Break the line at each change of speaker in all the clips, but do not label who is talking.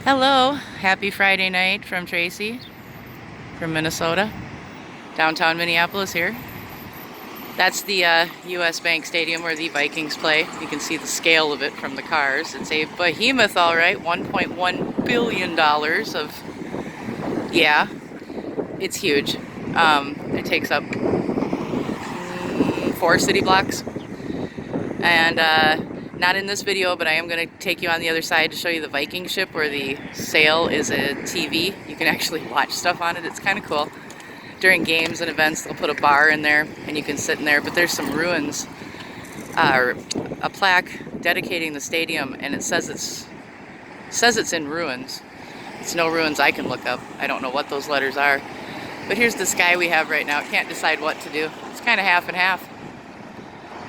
Hello, happy Friday night from Tracy from Minnesota, downtown Minneapolis here. That's the US Bank Stadium where the Vikings play. You can see the scale of it from the cars. It's a behemoth, all right, $1.1 billion of, yeah, it's huge. It takes up 4 city blocks. And not in this video, but I am going to take you on the other side to show you the Viking ship where the sail is a TV. You can actually watch stuff on it. It's kind of cool. During games and events, they'll put a bar in there and you can sit in there, but there's some ruins, a plaque dedicating the stadium, and it says it's in ruins. It's no ruins I can look up. I don't know what those letters are. But here's the sky we have right now. Can't decide what to do. It's kind of half and half.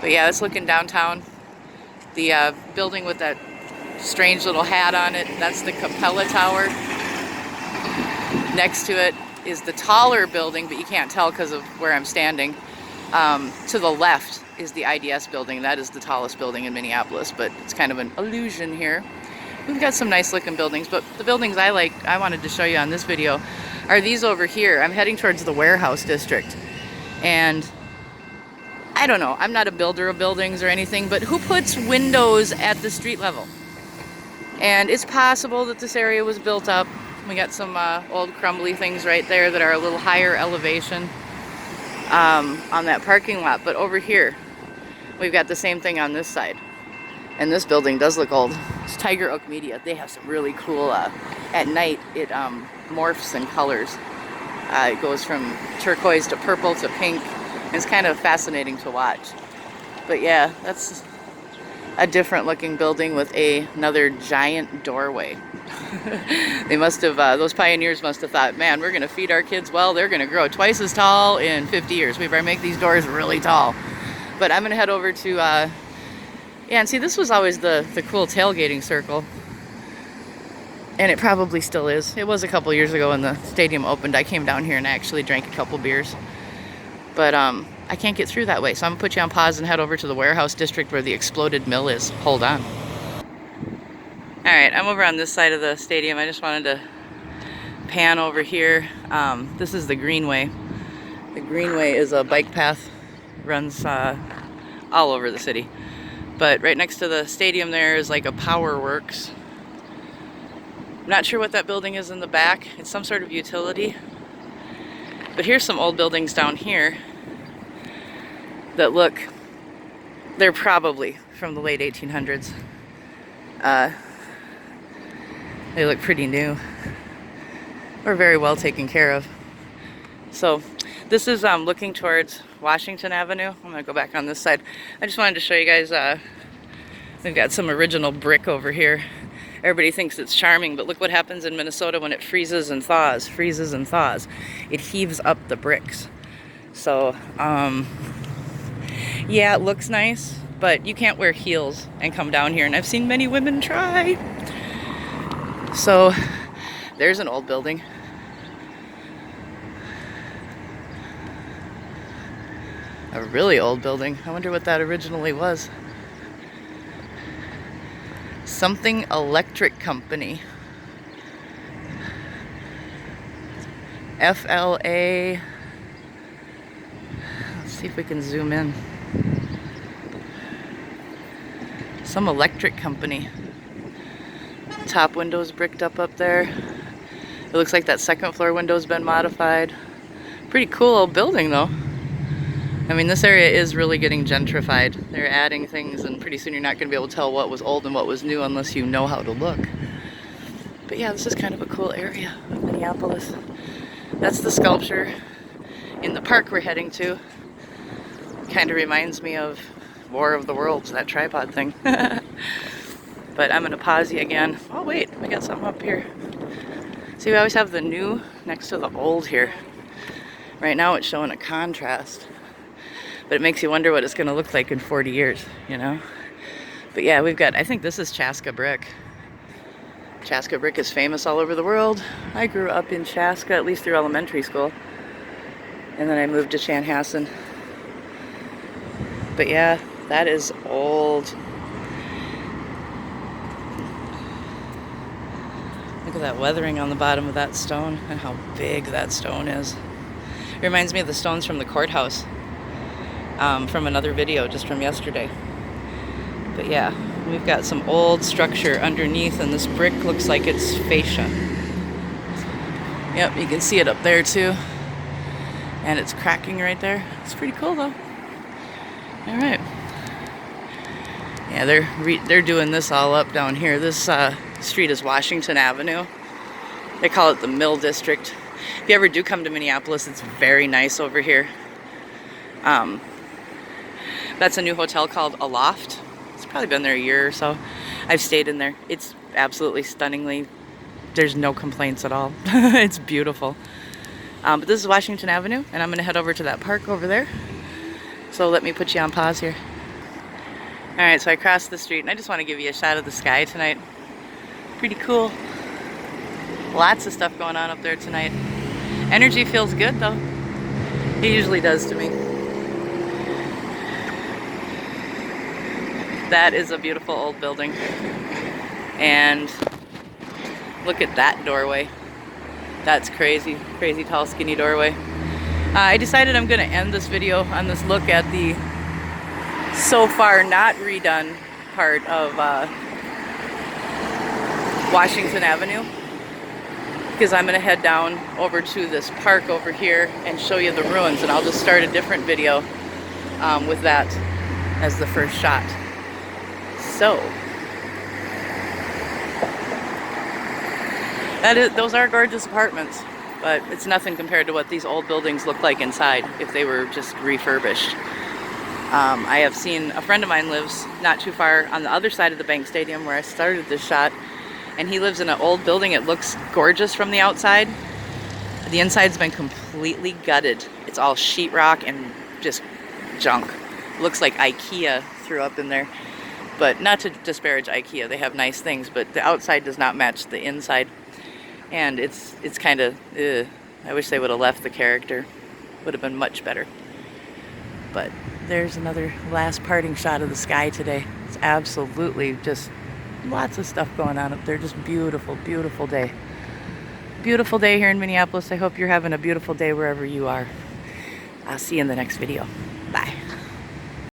But yeah, it's looking downtown. The building with that strange little hat on it, that's the Capella Tower. Next to it is the taller building, but you can't tell because of where I'm standing. To the left is the IDS building. That is the tallest building in Minneapolis, but it's kind of an illusion here. We've got some nice looking buildings, but the buildings I wanted to show you on this video are these over here. I'm heading towards the warehouse district, and I don't know, I'm not a builder of buildings or anything, but who puts windows at the street level? And it's possible that this area was built up. We got some old crumbly things right there that are a little higher elevation on that parking lot. But over here, we've got the same thing on this side. And this building does look old. It's Tiger Oak Media. They have some really cool, at night, it morphs in colors. It goes from turquoise to purple to pink. It's kind of fascinating to watch. But yeah, that's a different looking building with another giant doorway. They must have, those pioneers must have thought, man, we're going to feed our kids well. They're going to grow twice as tall in 50 years. We better make these doors really tall. But I'm going to head over to, yeah, and see, this was always the cool tailgating circle. And it probably still is. It was a couple years ago when the stadium opened. I came down here and actually drank a couple beers. But I can't get through that way, so I'm going to put you on pause and head over to the warehouse district where the exploded mill is. Hold on. Alright, I'm over on this side of the stadium. I just wanted to pan over here. This is the Greenway. The Greenway is a bike path, runs all over the city. But right next to the stadium there is like a power works. I'm not sure what that building is in the back. It's some sort of utility. But here's some old buildings down here that look, they're probably from the late 1800s. They look pretty new. Or very well taken care of. So this is looking towards Washington Avenue. I'm gonna go back on this side. I just wanted to show you guys, we've got some original brick over here. Everybody thinks it's charming, but look what happens in Minnesota when it freezes and thaws. It heaves up the bricks. So, yeah, it looks nice, but you can't wear heels and come down here, and I've seen many women try. So, there's an old building. A really old building. I wonder what that originally was. Something Electric Company. FLA. Let's see if we can zoom in. Some electric company. Top window's bricked up there. It looks like that second floor window's been modified. Pretty cool old building though. I mean, this area is really getting gentrified. They're adding things, and pretty soon you're not going to be able to tell what was old and what was new unless you know how to look. But yeah, this is kind of a cool area of Minneapolis. That's the sculpture in the park we're heading to. Kind of reminds me of War of the Worlds, that tripod thing. But I'm going to pause you again. Oh wait, we got something up here. See, we always have the new next to the old here. Right now it's showing a contrast. But it makes you wonder what it's going to look like in 40 years, you know? But yeah, we've got, I think this is Chaska brick. Chaska brick is famous all over the world. I grew up in Chaska, at least through elementary school. And then I moved to Chanhassen. But yeah, that is old. Look at that weathering on the bottom of that stone and how big that stone is. It reminds me of the stones from the courthouse from another video just from yesterday. But yeah, we've got some old structure underneath, and this brick looks like it's fascia. Yep, you can see it up there too. And it's cracking right there. It's pretty cool though. All right. Yeah, they're doing this all up down here. This street is Washington Avenue. They call it the Mill District. If you ever do come to Minneapolis, it's very nice over here. That's a new hotel called Aloft. It's probably been there a year or so. I've stayed in there. It's absolutely stunningly, there's no complaints at all. It's beautiful. But this is Washington Avenue, and I'm gonna head over to that park over there. So let me put you on pause here. All right, so I crossed the street, and I just want to give you a shot of the sky tonight. Pretty cool. Lots of stuff going on up there tonight. Energy feels good though. It usually does to me. That is a beautiful old building. And look at that doorway. That's crazy, crazy tall, skinny doorway. I decided I'm gonna end this video on this look at the so far not redone part of Washington Avenue, because I'm gonna head down over to this park over here and show you the ruins, and I'll just start a different video with that as the first shot. So those are gorgeous apartments, but it's nothing compared to what these old buildings look like inside if they were just refurbished. I have seen, a friend of mine lives not too far on the other side of the Bank Stadium where I started this shot, and he lives in an old building. It looks gorgeous from the outside. The inside's been completely gutted. It's all sheetrock and just junk. It looks like IKEA threw up in there. But not to disparage IKEA, they have nice things, but the outside does not match the inside. And it's kind of, I wish they would have left the character. Would have been much better. But there's another last parting shot of the sky today. It's absolutely just lots of stuff going on up there. Just beautiful, beautiful day. Beautiful day here in Minneapolis. I hope you're having a beautiful day wherever you are. I'll see you in the next video.